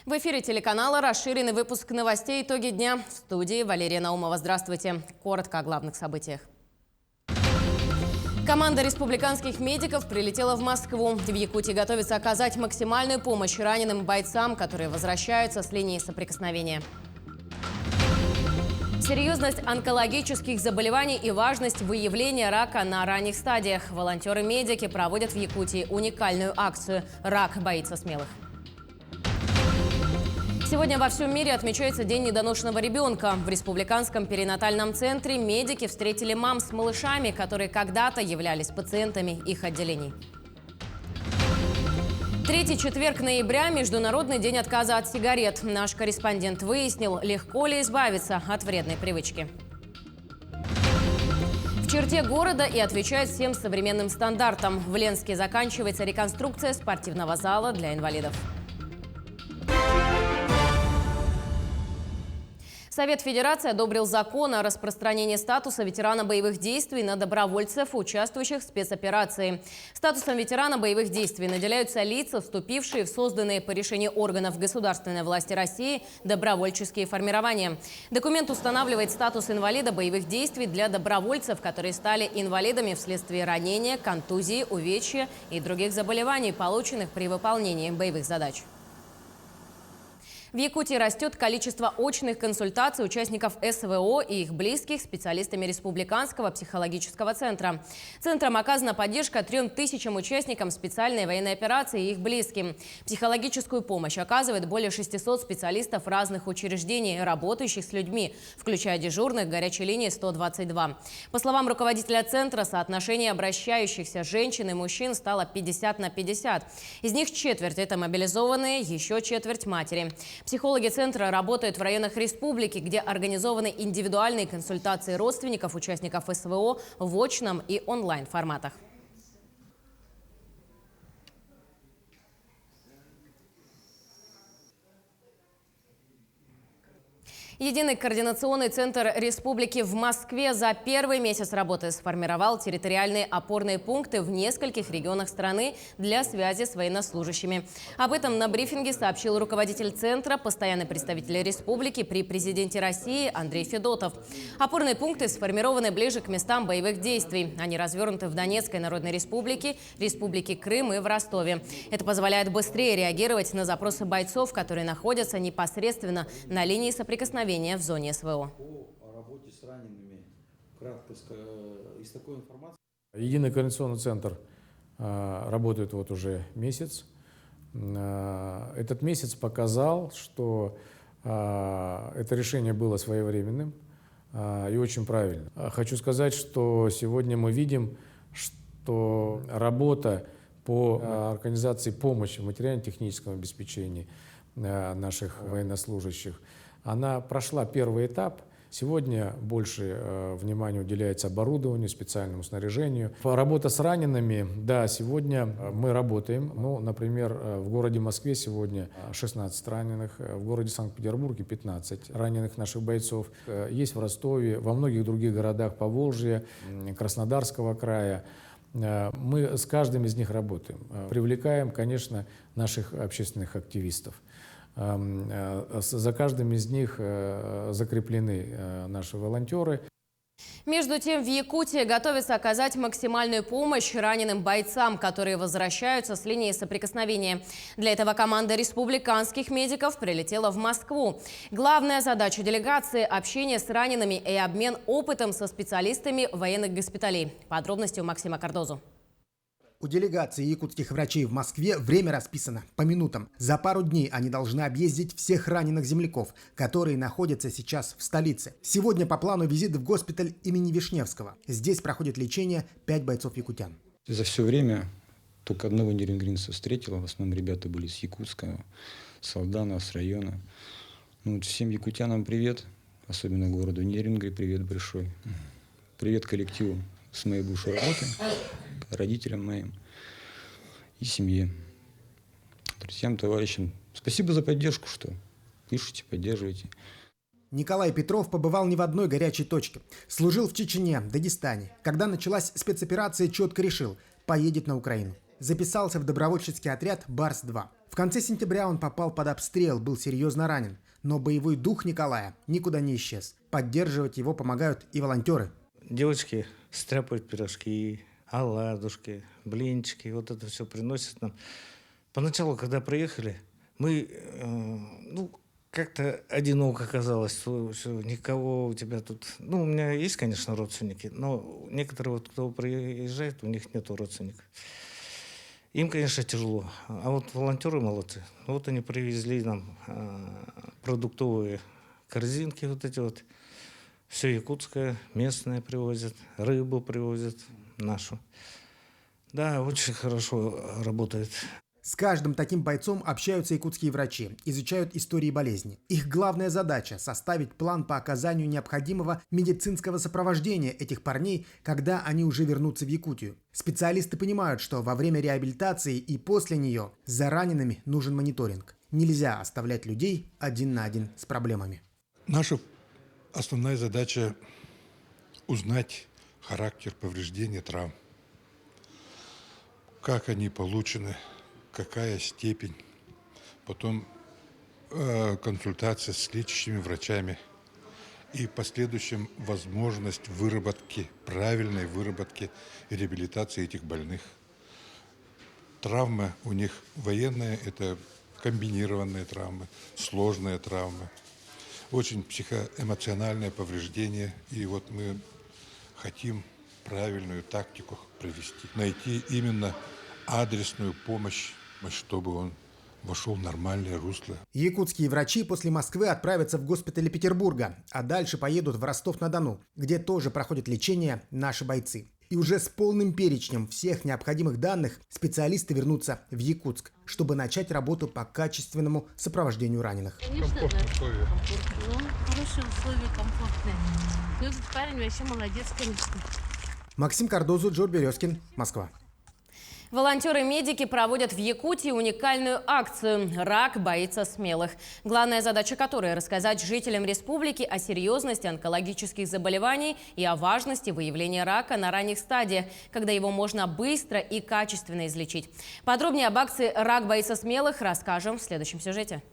В эфире телеканала расширенный выпуск новостей «Итоги дня». В студии Валерия Наумова. Здравствуйте. Коротко о главных событиях. Команда республиканских медиков прилетела в Москву. В Якутии готовится оказать максимальную помощь раненым бойцам, которые возвращаются с линии соприкосновения. Серьезность онкологических заболеваний и важность выявления рака на ранних стадиях. Волонтеры-медики проводят в Якутии уникальную акцию «Рак боится смелых». Сегодня во всем мире отмечается День недоношенного ребенка. В Республиканском перинатальном центре медики встретили мам с малышами, которые когда-то являлись пациентами их отделений. Третий четверг ноября – Международный день отказа от сигарет. Наш корреспондент выяснил, легко ли избавиться от вредной привычки. В черте города и отвечает всем современным стандартам. В Ленске заканчивается реконструкция спортивного зала для инвалидов. Совет Федерации одобрил закон о распространении статуса ветерана боевых действий на добровольцев, участвующих в спецоперации. Статусом ветерана боевых действий наделяются лица, вступившие в созданные по решению органов государственной власти России добровольческие формирования. Документ устанавливает статус инвалида боевых действий для добровольцев, которые стали инвалидами вследствие ранения, контузии, увечья и других заболеваний, полученных при выполнении боевых задач. В Якутии растет количество очных консультаций участников СВО и их близких специалистами Республиканского психологического центра. Центром оказана поддержка 3000 участникам специальной военной операции и их близким. Психологическую помощь оказывает более 600 специалистов разных учреждений, работающих с людьми, включая дежурных горячей линии 122. По словам руководителя центра, соотношение обращающихся женщин и мужчин стало 50 на 50. Из них четверть – это мобилизованные, еще четверть – матери. Психологи центра работают в районах республики, где организованы индивидуальные консультации родственников участников СВО в очном и онлайн-форматах. Единый координационный центр республики в Москве за первый месяц работы сформировал территориальные опорные пункты в нескольких регионах страны для связи с военнослужащими. Об этом на брифинге сообщил руководитель центра, постоянный представитель республики при президенте России Андрей Федотов. Опорные пункты сформированы ближе к местам боевых действий. Они развернуты в Донецкой Народной Республике, Республике Крым и в Ростове. Это позволяет быстрее реагировать на запросы бойцов, которые находятся непосредственно на линии соприкосновения в зоне СВО. Единый координационный центр работает вот уже месяц. Этот месяц показал, что это решение было своевременным и очень правильным. Хочу сказать, что сегодня мы видим, что работа по организации помощи в материально-техническом обеспечении наших военнослужащих, она прошла первый этап. Сегодня больше внимания уделяется оборудованию, специальному снаряжению. Работа с ранеными, да, сегодня мы работаем. Ну, например, в городе Москве сегодня 16 раненых, в городе Санкт-Петербурге 15 раненых наших бойцов. Есть в Ростове, во многих других городах Поволжья, Краснодарского края. Мы с каждым из них работаем. Привлекаем, конечно, наших общественных активистов. За каждым из них закреплены наши волонтеры. Между тем, в Якутии готовится оказать максимальную помощь раненым бойцам, которые возвращаются с линии соприкосновения. Для этого команда республиканских медиков прилетела в Москву. Главная задача делегации – общение с ранеными и обмен опытом со специалистами военных госпиталей. Подробности у Максима Кардозу. У делегации якутских врачей в Москве время расписано по минутам. За пару дней они должны объездить всех раненых земляков, которые находятся сейчас в столице. Сегодня по плану визит в госпиталь имени Вишневского. Здесь проходит лечение 5 бойцов-якутян. За все время только одного нерюнгринца встретила. В основном ребята были с Якутска, с Алдана, с района. Ну, всем якутянам привет, особенно городу Нерюнгри привет большой. Привет коллективу с моей бывшей работы, родителям моим и семье, друзьям, товарищам. Спасибо за поддержку, что пишете, поддерживаете. Николай Петров побывал не в одной горячей точке. Служил в Чечне, Дагестане. Когда началась спецоперация, четко решил – поедет на Украину. Записался в добровольческий отряд «Барс-2». В конце сентября он попал под обстрел, был серьезно ранен. Но боевой дух Николая никуда не исчез. Поддерживать его помогают и волонтеры. Девочки стряпают пирожки, оладушки, блинчики. Вот это все приносят нам. Поначалу, когда приехали, мы, как-то одиноко казалось, что никого у тебя тут... Ну, у меня есть, конечно, родственники, но некоторые, вот, кто приезжает, у них нету родственников. Им, конечно, тяжело. А вот волонтеры молодцы. Вот они привезли нам продуктовые корзинки вот эти вот. Все якутское, местное привозят, рыбу привозят нашу. Да, очень хорошо работает. С каждым таким бойцом общаются якутские врачи, изучают истории болезни. Их главная задача – составить план по оказанию необходимого медицинского сопровождения этих парней, когда они уже вернутся в Якутию. Специалисты понимают, что во время реабилитации и после нее за ранеными нужен мониторинг. Нельзя оставлять людей один на один с проблемами. Наша основная задача – узнать характер повреждения травм, как они получены, какая степень, потом консультация с лечащими врачами и в последующем возможность выработки, правильной выработки и реабилитации этих больных. Травмы у них военные, это комбинированные травмы, сложные травмы, очень психоэмоциональное повреждение. И вот мы хотим правильную тактику провести, найти именно адресную помощь, чтобы он вошел в нормальное русло. Якутские врачи после Москвы отправятся в госпитали Петербурга, а дальше поедут в Ростов-на-Дону, где тоже проходят лечение наши бойцы. И уже с полным перечнем всех необходимых данных специалисты вернутся в Якутск, чтобы начать работу по качественному сопровождению раненых. Конечно, Комфортные условия. комфортно. Ну, хорошие условия, комфортные. Ну, этот парень вообще молодец, конечно. Максим Кардозу, Джордж Березкин, Москва. Волонтеры-медики проводят в Якутии уникальную акцию «Рак боится смелых», главная задача которой – рассказать жителям республики о серьезности онкологических заболеваний и о важности выявления рака на ранних стадиях, когда его можно быстро и качественно излечить. Подробнее об акции «Рак боится смелых» расскажем в следующем сюжете.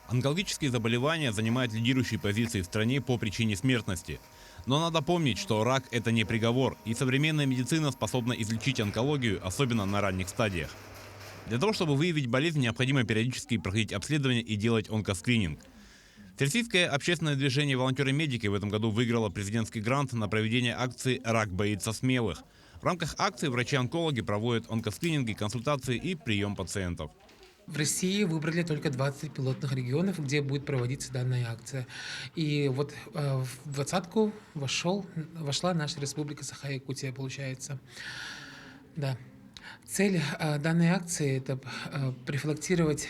Онкологические заболевания занимают лидирующие позиции в стране по причине смертности. Но надо помнить, что рак – это не приговор, и современная медицина способна излечить онкологию, особенно на ранних стадиях. Для того, чтобы выявить болезнь, необходимо периодически проходить обследование и делать онкоскрининг. Всероссийское общественное движение «Волонтеры-медики» в этом году выиграло президентский грант на проведение акции «Рак боится смелых». В рамках акции врачи-онкологи проводят онкоскрининги, консультации и прием пациентов. В России выбрали только 20 пилотных регионов, где будет проводиться данная акция. И вот в двадцатку вошла наша республика Саха-Якутия, получается. Да. Цель данной акции – это профилактировать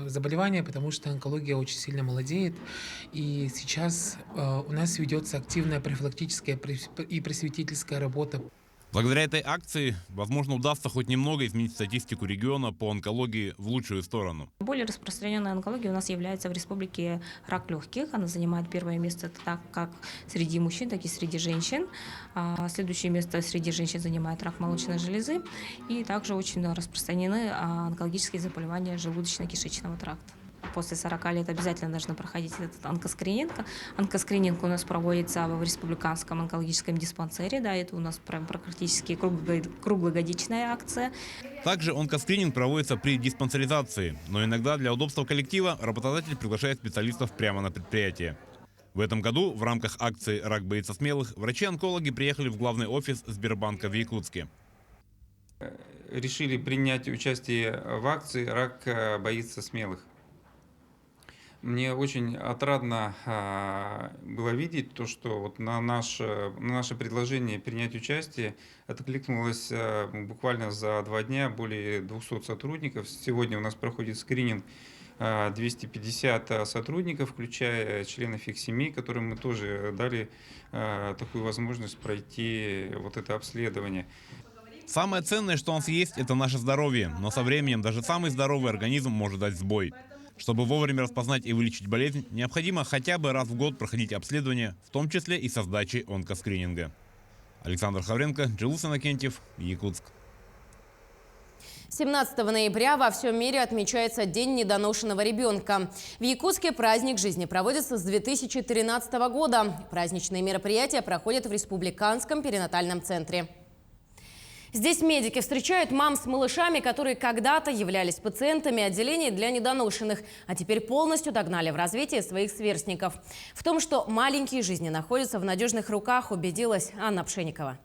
заболевания, потому что онкология очень сильно молодеет. И сейчас у нас ведется активная профилактическая и просветительская работа. Благодаря этой акции, возможно, удастся хоть немного изменить статистику региона по онкологии в лучшую сторону. Более распространенной онкологией у нас является в республике рак легких. Она занимает первое место так как среди мужчин, так и среди женщин. Следующее место среди женщин занимает рак молочной железы. И также очень распространены онкологические заболевания желудочно-кишечного тракта. После 40 лет обязательно должны проходить этот онкоскрининг. Онкоскрининг у нас проводится в республиканском онкологическом диспансере. Да, это у нас практически круглогодичная акция. Также онкоскрининг проводится при диспансеризации, но иногда для удобства коллектива работодатель приглашает специалистов прямо на предприятие. В этом году в рамках акции «Рак боится смелых» врачи-онкологи приехали в главный офис Сбербанка в Якутске. Решили принять участие в акции «Рак боится смелых». Мне очень отрадно было видеть то, что вот на наше предложение принять участие откликнулось буквально за 2 дня более 200 сотрудников. Сегодня у нас проходит скрининг 250 сотрудников, включая членов их семей, которым мы тоже дали такую возможность пройти вот это обследование. Самое ценное, что у нас есть, это наше здоровье, но со временем даже самый здоровый организм может дать сбой. Чтобы вовремя распознать и вылечить болезнь, необходимо хотя бы раз в год проходить обследование, в том числе и со сдачей онкоскрининга. Александр Хавренко, Джилус Иннокентьев, Якутск. 17 ноября во всем мире отмечается День недоношенного ребенка. В Якутске праздник жизни проводится с 2013 года. Праздничные мероприятия проходят в Республиканском перинатальном центре. Здесь медики встречают мам с малышами, которые когда-то являлись пациентами отделений для недоношенных, а теперь полностью догнали в развитии своих сверстников. В том, что маленькие жизни находятся в надежных руках, убедилась Анна Пшенникова.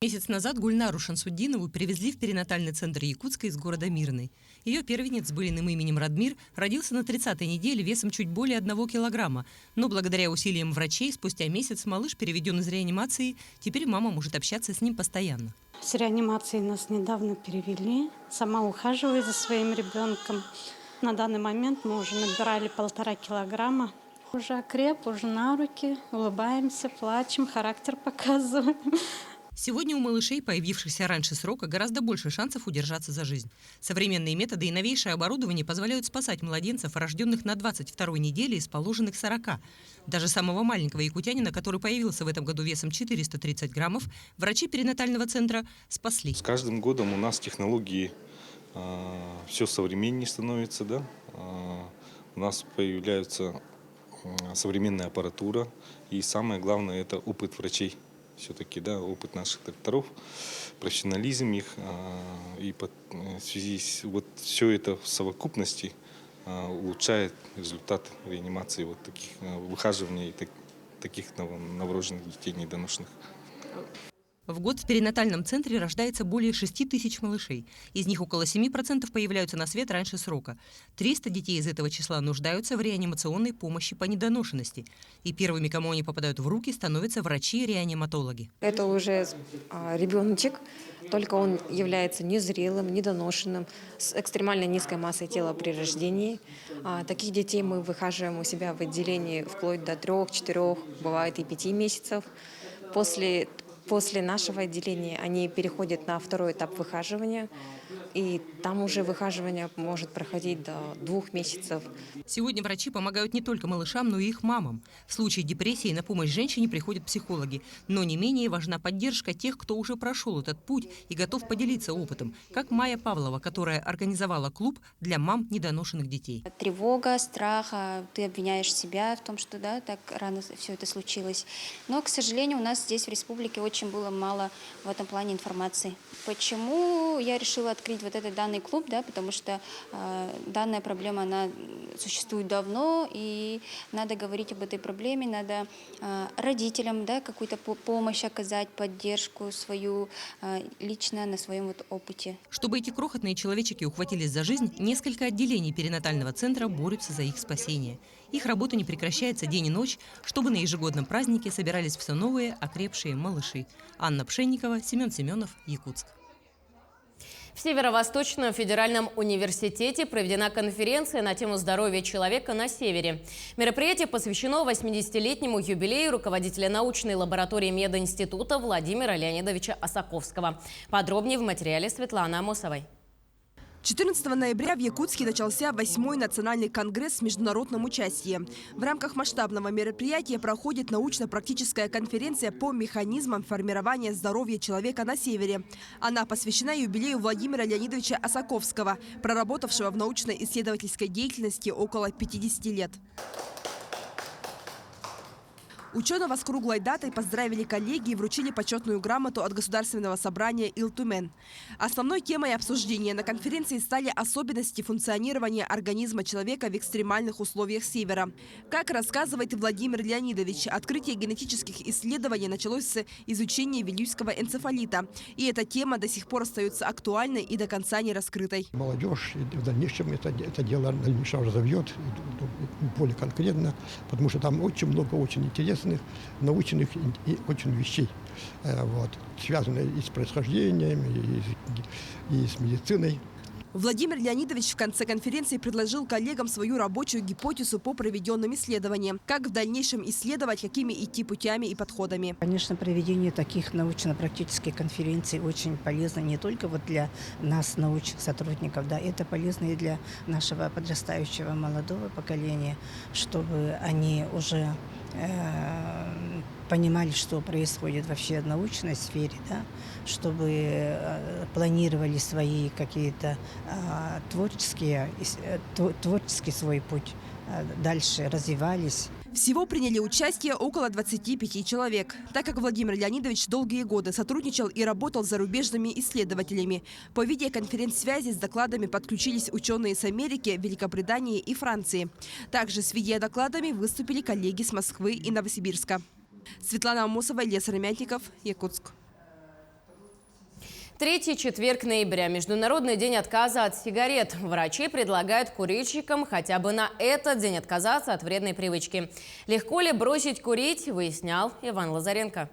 Месяц назад Гульнару Шансуддинову привезли в перинатальный центр Якутска из города Мирный. Ее первенец с былиным именем Радмир родился на 30-й неделе весом чуть более 1 килограмма. Но благодаря усилиям врачей спустя месяц малыш переведен из реанимации. Теперь мама может общаться с ним постоянно. С реанимации нас недавно перевели. Сама ухаживаю за своим ребенком. На данный момент мы уже набирали 1,5 килограмма. Уже окреп, уже на руки, улыбаемся, плачем, характер показываем. Сегодня у малышей, появившихся раньше срока, гораздо больше шансов удержаться за жизнь. Современные методы и новейшее оборудование позволяют спасать младенцев, рожденных на 22-й неделе из положенных 40. Даже самого маленького якутянина, который появился в этом году весом 430 граммов, врачи перинатального центра спасли. С каждым годом у нас технологии все современнее становятся. Да? У нас появляется современная аппаратура. И самое главное – это опыт врачей. Все-таки, да, опыт наших докторов, профессионализм их. И в связи с вот все это в совокупности улучшает результат реанимации вот таких выхаживаний и таких новорожденных детей недоношенных. В год в перинатальном центре рождается более 6 тысяч малышей. Из них около 7% появляются на свет раньше срока. 300 детей из этого числа нуждаются в реанимационной помощи по недоношенности. И первыми, кому они попадают в руки, становятся врачи-реаниматологи. Это уже ребеночек, только он является незрелым, недоношенным, с экстремально низкой массой тела при рождении. Таких детей мы выхаживаем у себя в отделении вплоть до 3-4, бывает и 5 месяцев. После нашего отделения они переходят на 2-й этап выхаживания, и там уже выхаживание может проходить до 2 месяцев. Сегодня врачи помогают не только малышам, но и их мамам. В случае депрессии на помощь женщине приходят психологи. Но не менее важна поддержка тех, кто уже прошел этот путь и готов поделиться опытом, как Майя Павлова, которая организовала клуб для мам недоношенных детей. Тревога, страх, ты обвиняешь себя в том, что да, так рано все это случилось. Но, к сожалению, у нас здесь в республике очень было мало в этом плане информации. Почему я решила открыть вот этот данный клуб, да, потому что данная проблема, она существует давно, и надо говорить об этой проблеме, надо родителям, да, какую-то помощь оказать, поддержку свою лично на своем вот опыте. Чтобы эти крохотные человечки ухватились за жизнь, несколько отделений перинатального центра борются за их спасение. Их работа не прекращается день и ночь, чтобы на ежегодном празднике собирались все новые окрепшие малыши. Анна Пшенникова, Семен Семенов, Якутск. В Северо-Восточном федеральном университете проведена конференция на тему здоровья человека на севере. Мероприятие посвящено 80-летнему юбилею руководителя научной лаборатории мединститута Владимира Леонидовича Осаковского. Подробнее в материале Светланы Амосовой. 14 ноября в Якутске начался 8-й национальный конгресс в международном участии. В рамках масштабного мероприятия проходит научно-практическая конференция по механизмам формирования здоровья человека на севере. Она посвящена юбилею Владимира Леонидовича Осаковского, проработавшего в научно-исследовательской деятельности около 50 лет. Ученого с круглой датой поздравили коллеги и вручили почетную грамоту от Государственного собрания Илтумен. Основной темой обсуждения на конференции стали особенности функционирования организма человека в экстремальных условиях Севера. Как рассказывает Владимир Леонидович, открытие генетических исследований началось с изучения вилюйского энцефалита. И эта тема до сих пор остается актуальной и до конца не раскрытой. Молодежь в дальнейшем это дело в дальнейшем разовьет более конкретно, потому что там очень много очень интересных, научных и очень вещей, связанных и с происхождением, и с медициной. Владимир Леонидович в конце конференции предложил коллегам свою рабочую гипотезу по проведенным исследованиям. Как в дальнейшем исследовать, какими идти путями и подходами. Конечно, проведение таких научно-практических конференций очень полезно не только для нас, научных сотрудников, да, это полезно и для нашего подрастающего молодого поколения, чтобы они уже понимали, что происходит вообще в научной сфере, да, чтобы планировали свои какие-то творческий свой путь, дальше развивались. Всего приняли участие около 25 человек, так как Владимир Леонидович долгие годы сотрудничал и работал с зарубежными исследователями. По видеоконференц-связи с докладами подключились ученые с Америки, Великобритании и Франции. Также с видеодокладами выступили коллеги с Москвы и Новосибирска. Светлана Амосова, Илья Сыромятников, Якутск. Третий четверг ноября – Международный день отказа от сигарет. Врачи предлагают курильщикам хотя бы на этот день отказаться от вредной привычки. Легко ли бросить курить, выяснял Иван Лазаренко.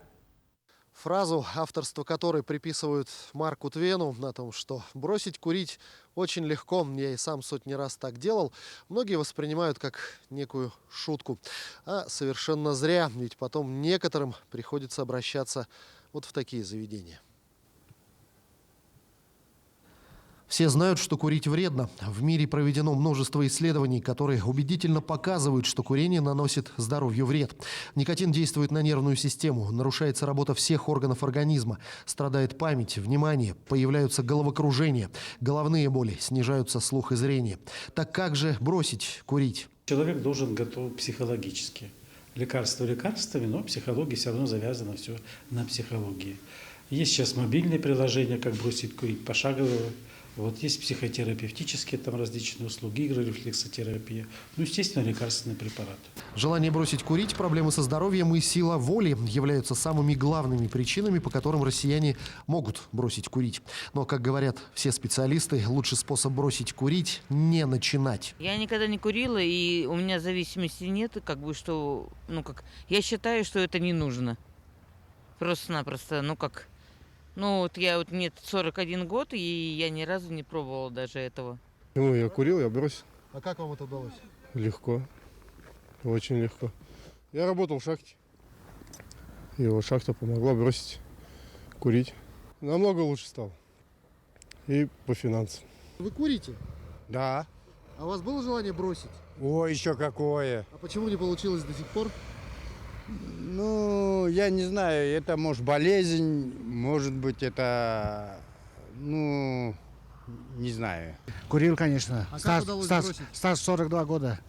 Фразу, авторство которой приписывают Марку Твену, о том, что бросить курить очень легко, я и сам сотни раз так делал, многие воспринимают как некую шутку. А совершенно зря, ведь потом некоторым приходится обращаться вот в такие заведения. Все знают, что курить вредно. В мире проведено множество исследований, которые убедительно показывают, что курение наносит здоровью вред. Никотин действует на нервную систему, нарушается работа всех органов организма, страдает память, внимание, появляются головокружения, головные боли, снижаются слух и зрение. Так как же бросить курить? Человек должен готов психологически. Лекарства лекарствами, но психология все равно завязана все на психологии. Есть сейчас мобильные приложения, как бросить курить, пошаговые. Вот есть психотерапевтические там различные услуги, игры, рефлексотерапия, ну, естественно, лекарственные препараты. Желание бросить курить, проблемы со здоровьем и сила воли являются самыми главными причинами, по которым россияне могут бросить курить. Но, как говорят все специалисты, лучший способ бросить курить – не начинать. Я никогда не курила, и у меня зависимости нет, что, я считаю, что это не нужно. Просто-напросто, мне 41 год, и я ни разу не пробовала даже этого. Я курил, я бросил. А как вам это удалось? Легко. Очень легко. Я работал в шахте. И вот шахта помогла бросить курить. Намного лучше стало. И по финансам. Вы курите? Да. А у вас было желание бросить? Ой, еще какое. А почему не получилось до сих пор? Я не знаю, это может болезнь, может быть это, не знаю. Курил, конечно. А как удалось бросить? Стаж 42 года.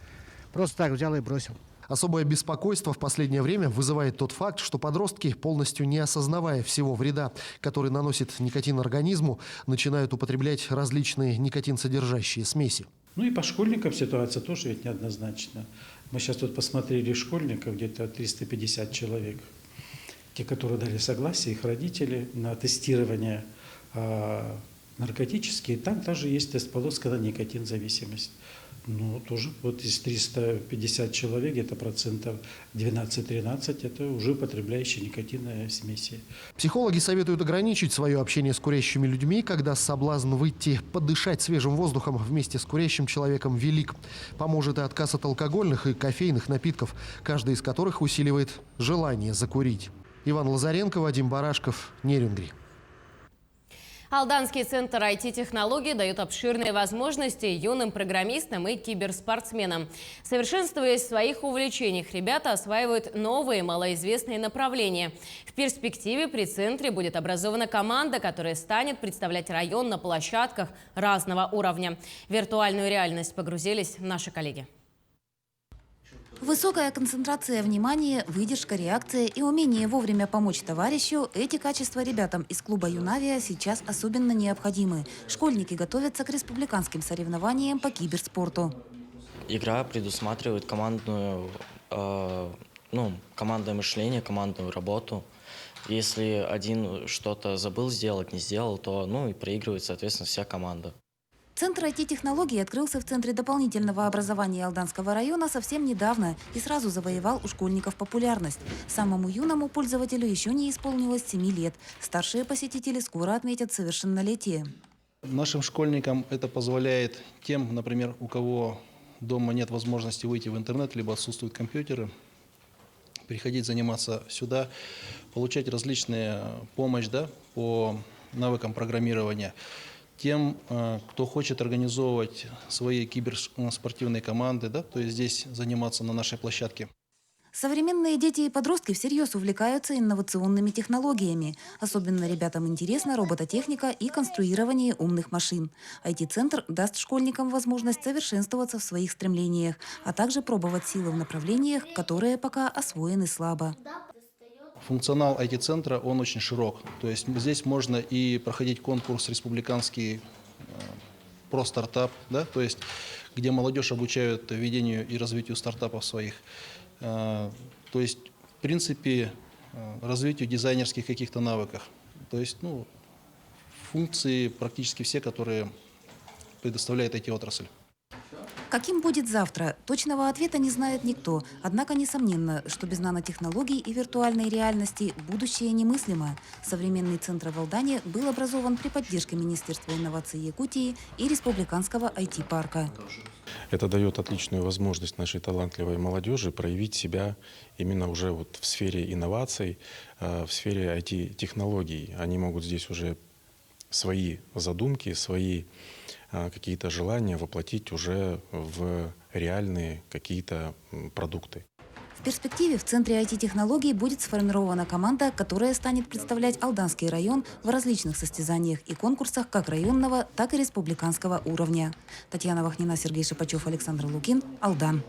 Просто так взял и бросил. Особое беспокойство в последнее время вызывает тот факт, что подростки, полностью не осознавая всего вреда, который наносит никотин организму, начинают употреблять различные никотин-содержащие смеси. И по школьникам ситуация тоже ведь неоднозначна. Мы сейчас тут посмотрели школьников, где-то 350 человек. Те, которые дали согласие, их родители на тестирование наркотические. Там тоже есть тест-полоска на никотин-зависимость. Тоже вот из 350 человек, где-то процентов 12-13, это уже употребляющие никотиновые смеси. Психологи советуют ограничить свое общение с курящими людьми, когда соблазн выйти подышать свежим воздухом вместе с курящим человеком велик. Поможет и отказ от алкогольных и кофейных напитков, каждый из которых усиливает желание закурить. Иван Лазаренко, Вадим Барашков, Нерюнгри. Алданский центр IT-технологий дает обширные возможности юным программистам и киберспортсменам. Совершенствуясь в своих увлечениях, ребята осваивают новые малоизвестные направления. В перспективе при центре будет образована команда, которая станет представлять район на площадках разного уровня. В виртуальную реальность погрузились наши коллеги. Высокая концентрация внимания, выдержка, реакция и умение вовремя помочь товарищу – эти качества ребятам из клуба «Юнавия» сейчас особенно необходимы. Школьники готовятся к республиканским соревнованиям по киберспорту. Игра предусматривает командное мышление, командную работу. Если один что-то забыл сделать, не сделал, то и проигрывает, соответственно, вся команда. Центр IT-технологий открылся в Центре дополнительного образования Алданского района совсем недавно и сразу завоевал у школьников популярность. Самому юному пользователю еще не исполнилось 7 лет. Старшие посетители скоро отметят совершеннолетие. Нашим школьникам это позволяет тем, например, у кого дома нет возможности выйти в интернет, либо отсутствуют компьютеры, приходить заниматься сюда, получать различные помощь по навыкам программирования. Тем, кто хочет организовывать свои киберспортивные команды, то есть здесь заниматься на нашей площадке. Современные дети и подростки всерьез увлекаются инновационными технологиями. Особенно ребятам интересна робототехника и конструирование умных машин. IT-центр даст школьникам возможность совершенствоваться в своих стремлениях, а также пробовать силы в направлениях, которые пока освоены слабо. Функционал IT-центра, он очень широк. То есть здесь можно и проходить конкурс республиканский про стартап, да, то есть где молодежь обучают ведению и развитию стартапов своих. То есть, в принципе, развитию дизайнерских каких-то навыков. То есть, функции практически все, которые предоставляет IT-отрасль. Каким будет завтра? Точного ответа не знает никто. Однако несомненно, что без нанотехнологий и виртуальной реальности будущее немыслимо. Современный центр в Алдане был образован при поддержке Министерства инноваций Якутии и Республиканского IT-парка. Это дает отличную возможность нашей талантливой молодежи проявить себя именно уже в сфере инноваций, в сфере IT-технологий. Они могут здесь уже свои задумки, свои какие-то желания воплотить уже в реальные какие-то продукты. В перспективе в Центре IT-технологий будет сформирована команда, которая станет представлять Алданский район в различных состязаниях и конкурсах как районного, так и республиканского уровня. Татьяна Вахнина, Сергей Шипачев, Александр Лукин, Алдан.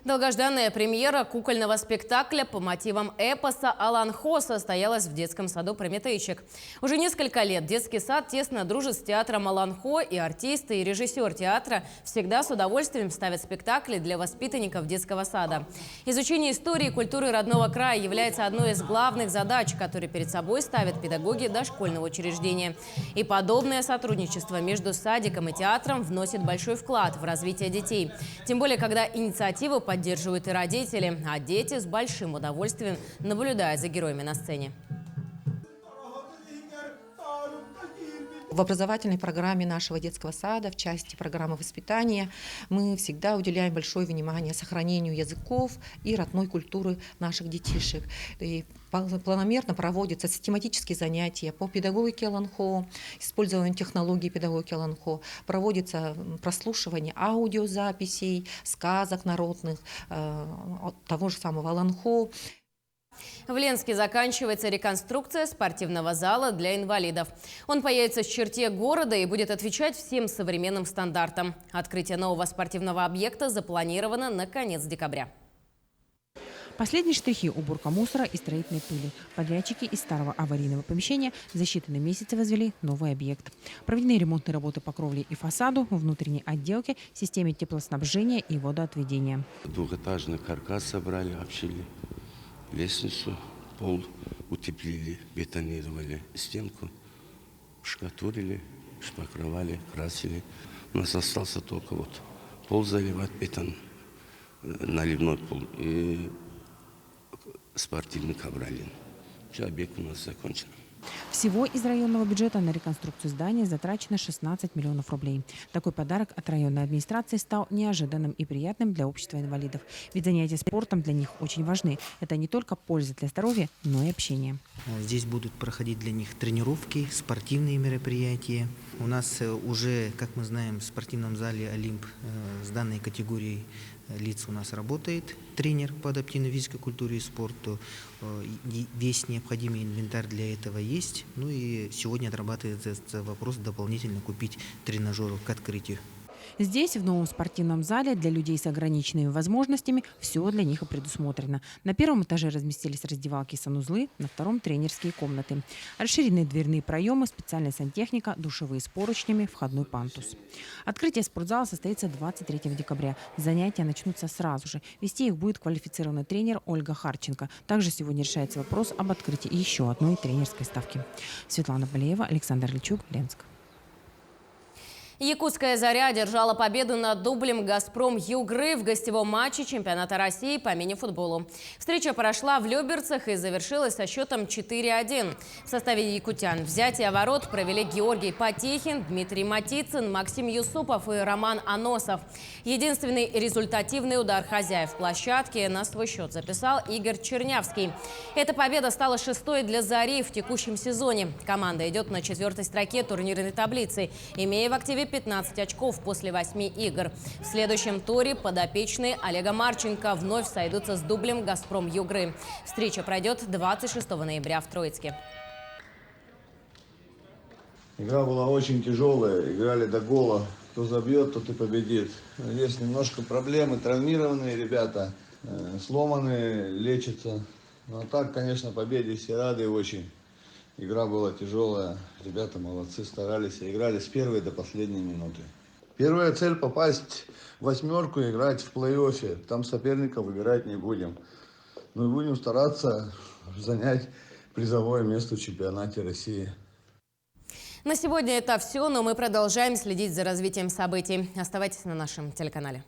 Долгожданная премьера кукольного спектакля по мотивам эпоса «Аланхо» состоялась в детском саду «Прометейчик». Уже несколько лет детский сад тесно дружит с театром «Аланхо», и артисты, и режиссер театра всегда с удовольствием ставят спектакли для воспитанников детского сада. Изучение истории и культуры родного края является одной из главных задач, которые перед собой ставят педагоги дошкольного учреждения. И подобное сотрудничество между садиком и театром вносит большой вклад в развитие детей. Тем более, когда инициативу поддерживают и родители, а дети с большим удовольствием наблюдают за героями на сцене. В образовательной программе нашего детского сада, в части программы воспитания, мы всегда уделяем большое внимание сохранению языков и родной культуры наших детишек. И планомерно проводятся систематические занятия по педагогике Аланхо, использованию технологий педагогики Аланхо, проводится прослушивание аудиозаписей, сказок народных, того же самого Аланхо. В Ленске заканчивается реконструкция спортивного зала для инвалидов. Он появится в черте города и будет отвечать всем современным стандартам. Открытие нового спортивного объекта запланировано на конец декабря. Последние штрихи – уборка мусора и строительной пыли. Подрядчики из старого аварийного помещения за считанные месяцы возвели новый объект. Проведены ремонтные работы по кровле и фасаду, внутренней отделке, системе теплоснабжения и водоотведения. Двухэтажный каркас собрали, обшили. Лестницу, пол утеплили, бетонировали, стенку штукатурили, шпаклевали, красили. У нас остался только пол заливать, бетон, наливной пол и спортивный ковролин. Все, объект у нас закончен. Всего из районного бюджета на реконструкцию здания затрачено 16 миллионов рублей. Такой подарок от районной администрации стал неожиданным и приятным для общества инвалидов. Ведь занятия спортом для них очень важны. Это не только польза для здоровья, но и общение. Здесь будут проходить для них тренировки, спортивные мероприятия. У нас уже, как мы знаем, в спортивном зале «Олимп» с данной категорией лиц у нас работает тренер по адаптивной физической культуре и спорту. Весь необходимый инвентарь для этого есть. Ну и сегодня отрабатывается вопрос дополнительно купить тренажеров к открытию. Здесь, в новом спортивном зале, для людей с ограниченными возможностями все для них и предусмотрено. На первом этаже разместились раздевалки и санузлы, на втором – тренерские комнаты. Расширенные дверные проемы, специальная сантехника, душевые с поручнями, входной пандус. Открытие спортзала состоится 23 декабря. Занятия начнутся сразу же. Вести их будет квалифицированный тренер Ольга Харченко. Также сегодня решается вопрос об открытии еще одной тренерской ставки. Светлана Балеева, Александр Ильчук, Ленск. Якутская «Заря» одержала победу над дублем «Газпром-Югры» в гостевом матче чемпионата России по мини-футболу. Встреча прошла в Люберцах и завершилась со счетом 4-1. В составе якутян взятие ворот провели Георгий Потехин, Дмитрий Матицын, Максим Юсупов и Роман Аносов. Единственный результативный удар хозяев площадки на свой счет записал Игорь Чернявский. Эта победа стала 6-й для «Зари» в текущем сезоне. Команда идет на 4-й строке турнирной таблицы, имея в активе 15 очков после 8 игр. В следующем туре подопечные Олега Марченко вновь сойдутся с дублем «Газпром Югры». Встреча пройдет 26 ноября в Троицке. Игра была очень тяжелая, играли до гола. Кто забьет, тот и победит. Есть немножко проблемы, травмированные ребята, сломанные, лечатся. Но так, конечно, победе все рады очень. Игра была тяжелая, ребята молодцы, старались, играли с первой до последней минуты. Первая цель — попасть в 8-ку и играть в плей-оффе. Там соперников выбирать не будем. Но будем стараться занять призовое место в чемпионате России. На сегодня это все, но мы продолжаем следить за развитием событий. Оставайтесь на нашем телеканале.